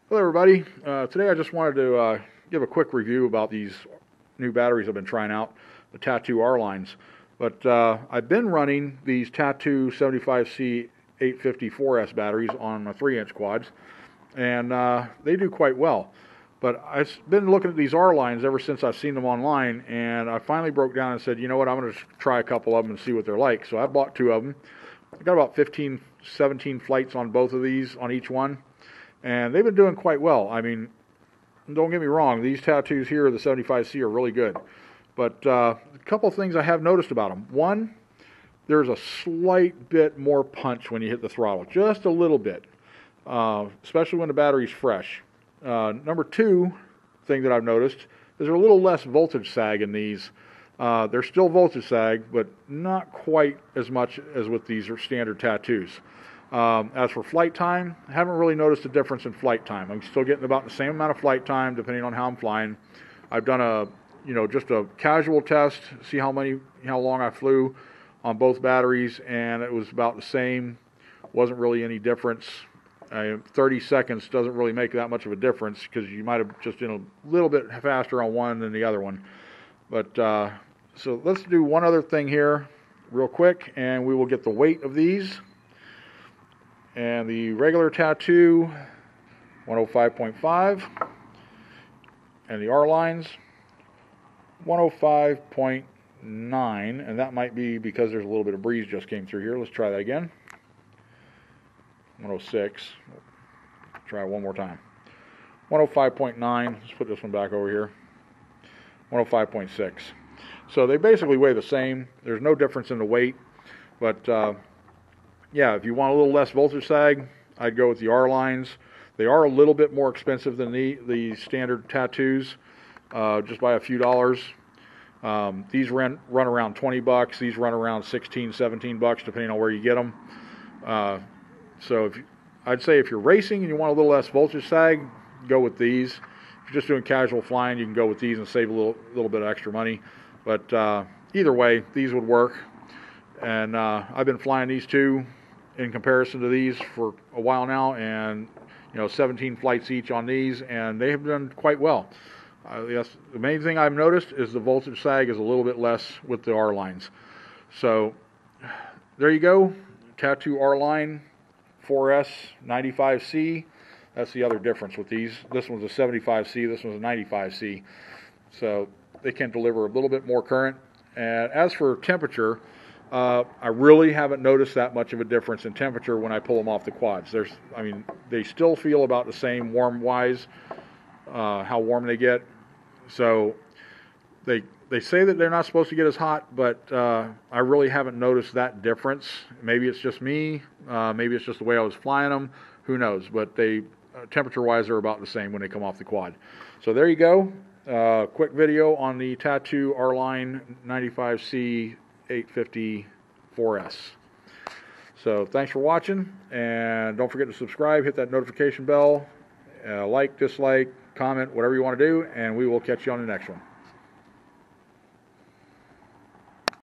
Hello everybody. Today I just wanted to give a quick review about these new batteries I've been trying out, the Tattu R lines. But I've been running these Tattu 95C 850 batteries on my 3-inch quads, and they do quite well. But I've been looking at these R lines ever since I've seen them online, and I finally broke down and said, you know what, I'm going to try a couple of them and see what they're like. So I bought 2 of them. I got about 15, 17 flights on both of these, on each one. And they've been doing quite well. I mean, don't get me wrong, these Tattus here, the 75C, are really good. But a couple of things I have noticed about them. One, there's a slight bit more punch when you hit the throttle, just a little bit, especially when the battery's fresh. Number 2 thing that I've noticed is there's a little less voltage sag in these. There's still voltage sag, but not quite as much as with these standard Tattus. As for flight time, I haven't really noticed a difference in flight time. I'm still getting about the same amount of flight time depending on how I'm flying. I've done just a casual test, see how long I flew on both batteries, and it was about the same. Wasn't really any difference. 30 seconds doesn't really make that much of a difference because you might have just been a little bit faster on one than the other one. But so let's do one other thing here real quick, and we will get the weight of these. And the regular Tattu, 105.5, and the R lines, 105.9, and that might be because there's a little bit of breeze just came through here. Let's try that again. 106. Try it one more time. 105.9. Let's put this one back over here. 105.6. So they basically weigh the same. There's no difference in the weight, but yeah, if you want a little less voltage sag, I'd go with the R lines. They are a little bit more expensive than the standard Tattus, just by a few dollars. These run around 20 bucks. These run around 16, 17 bucks, depending on where you get them. So I'd say if you're racing and you want a little less voltage sag, go with these. If you're just doing casual flying, you can go with these and save a little bit of extra money. But either way, these would work. And I've been flying these two in comparison to these for a while now, and 17 flights each on these, and they have done quite well. Yes, the main thing I've noticed is the voltage sag is a little bit less with the R lines. So there you go, Tattu R line 4S 95C. That's the other difference with these. This one's a 75C, this one's a 95C. So they can deliver a little bit more current. And as for temperature, I really haven't noticed that much of a difference in temperature when I pull them off the quads. They still feel about the same warm-wise, how warm they get. So they say that they're not supposed to get as hot, but I really haven't noticed that difference. Maybe it's just me. Maybe it's just the way I was flying them. Who knows? But they, temperature-wise, are about the same when they come off the quad. So there you go. Quick video on the Tattu R line 95C 850 4S. So thanks for watching, and don't forget to subscribe, hit that notification bell, like, dislike, comment, whatever you want to do, and we will catch you on the next one.